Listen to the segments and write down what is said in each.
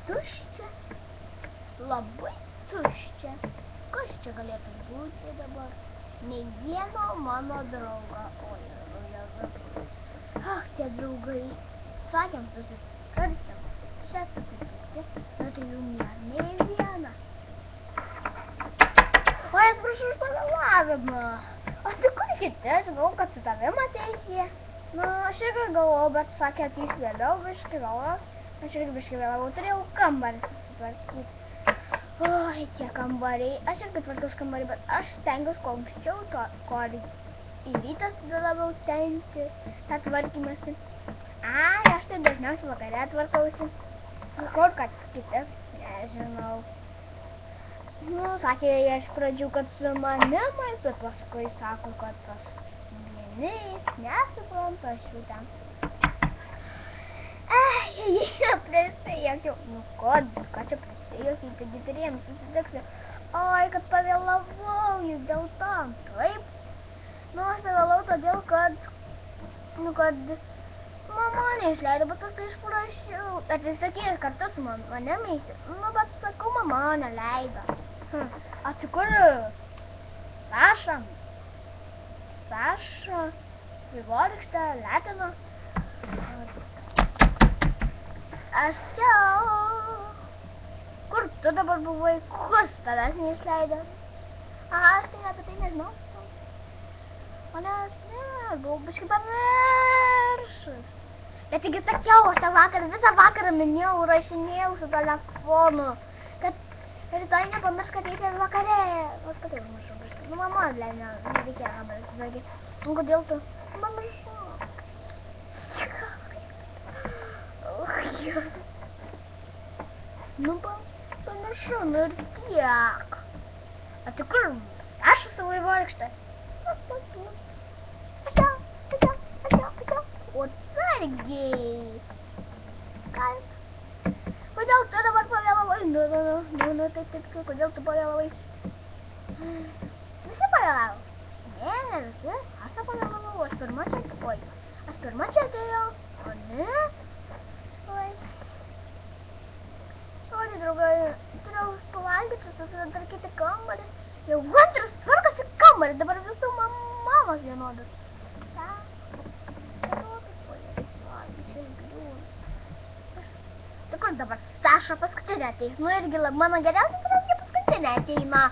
tuščia. Labai tuščia. Kas čia galėtų būti dabar? Nei vieno mano draugo. Oi, ach, tie draugai. Sakėm susitarsim. Čia susitikti. Na tai jų nėra nei viena. Oi, atsiprašau už pavėlavimą. O tai kur kiti? Aš galvoju, kad su tavim ateisi. Nu, aš irgi galvojau, bet sakė, ateis vėliau, biškį vėlos. Aš irgi biškį vėlavau, turėjau kambarį susitvarkyti. Oi, tie kambariai. Aš irgi tvarkiaus kambarį, bet aš stengiuosi kuo anksčiau, kuo į rytą tada labiau stengti tą tvarkymąsi. Ai, aš tai dažniausiai vakare tvarkausi. Kur kad kiti, nežinau. Nu, sakė jie iš pradžių, kad su manimai, bet paskui sako, kad pas vienais nesuprantu, aš jų ten. Jie prisijaukiau. Nu, ką čia prisijaukiau, taigi turėjom susitiksiu. Oi, kad pavėlavau, juk dėl to. Taip. Nu, aš pavėlau todėl, kad mama neišleido, bet paskui išprašiau. Atsisakė kartu su manim eiti. Nu, bet sakau, mama neleido. Atsikur Saša, Vaivorykštė, Letino. Aš čia. Kur tu dabar buvai? Kas tavęs neišleido? Aš tai apie tai nežinau. Manęs ne, buvau biškai pamiršus. Bet taigi sakiau, aš tą vakarą, visą vakarą minėjau, rašinėjau su telefonu, kad rytoj nepamiršk, kad reikia vakare. Aš kad tai užmiršau biškai. Nu, mama, nereikėjo labai susakyti. Nu, kodėl tu? Pamiršau. Nu, pamiršau, nu ir tiek. A tai kur? Aš su Vaivorykšte. O atsargiai. Kaip? Kodėl tu dabar pavėlavai? Nu, taip, kodėl tu pavėlavai? Visi pavėlavo? Ne visi. Aš pavėlavau, aš pirma čia atėjau. O ne? Oi. Oi, draugai, turėjau pavalgyti, susitvarkyti kambarį. Jau antras tvarkosi kambarį, dabar visų mamos vienodas. Tai kur dabar Saša paskutinė ateis? Nu irgi mano geriausia draugė paskutinė ateina.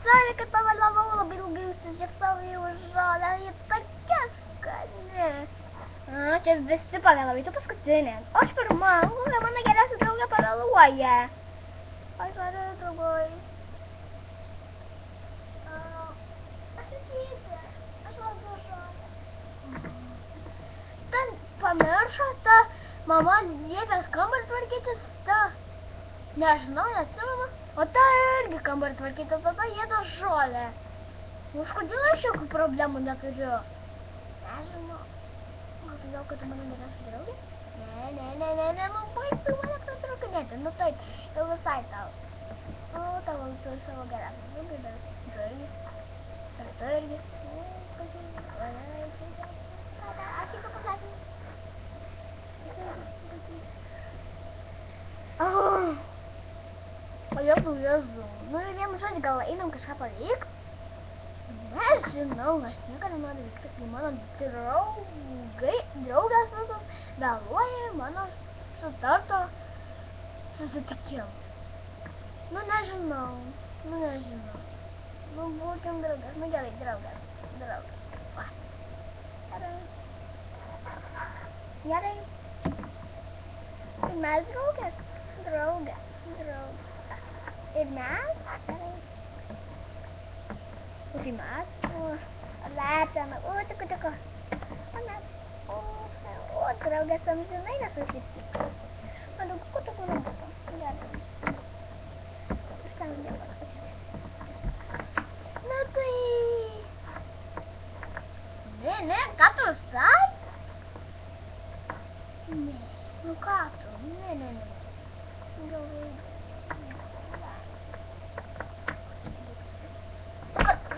Sorry, kad pavėlavau, labai ilgai užsižiksau į žolę, ji tokia skani. Čia visi pavėlavai, tu paskutinė. O aš pirma, mano geriausia draugė pavėluoja. Ai, sorry, draugai. Aš ateiti, aš valgau žolę. Ten pamiršo ta mama liepės kambarį tvarkytis, ta, nežinau, neatsimenu. O ta irgi kambarį tvarkyti, tada jėda žolę. Už kodėl aš jokių problemų neturiu? Nežinau. Gal todėl, kad tu mane geriausia draugė? Ne, nu baisu mane pratraukinėti. Nu taip, jau visai tau. O, tavo tu savo geriausia draugė, dar tu irgi. Dar tu irgi. Aš jį pasakyti. O Jėzu. Nu ir vienu žodžiu, gal einam kažką paveikt? Nežinau, aš niekada noriu vykti, kai mano draugės visos vėluoja mano sutarto susitikimą. Nu nežinau. Nu būkim draugės, nu gerai, draugės. Va. Gerai. Ir mes draugės? Draugės. Ir mes? O tai mes? Letena. O, tiko. O mes? O, draugės amžinai nesusitiks. O, daug ko nebūtų. Gerai. Aš ten dabar pačiu. Nu tai... Ne, ką tu sakė? Ne, nu ką tu? Ne. Galvoju.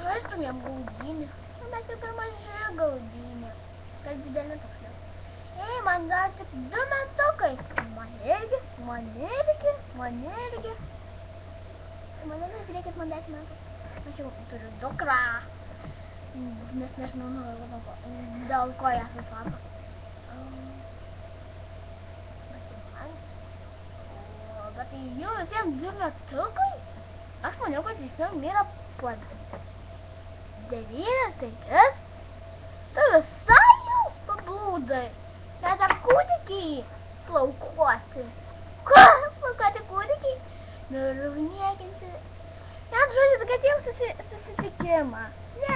Žaistum jam gaudynį. mes jau per maži gaudynė. Gal didelė toks. Ei, man dar tik 2 metukai. Man irgi. Man irgi reikia man 10 metų. Aš jau turiu dukrą. Nes nežinau, dėl ko ją susako. Bet tai jau visiems 2 metukai? Aš maniau, kad visiems yra po 9, 5. Tu visai jau pablūdai. Net dar kūdikiai plaukuoti. Ką? Plaukuoti kūdikiai? Noriu niekinti. Net žodžiu, kad jau susitikimą. Ne,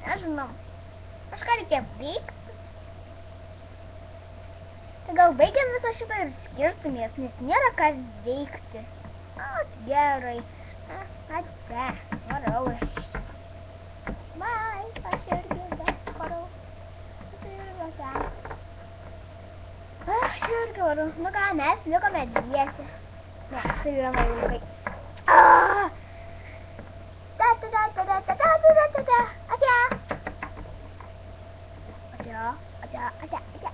nežinau. Kažką reikia veikti. Tai gal baigiam visą šitą ir skirstumės, nes nėra ką veikti. Gerai. Ačiū. Varau aš. Bye. Aš irgi varau. Aš irgi varau. Nu ką, mes likome dviese. Ne, tai yra vaikai. Atia.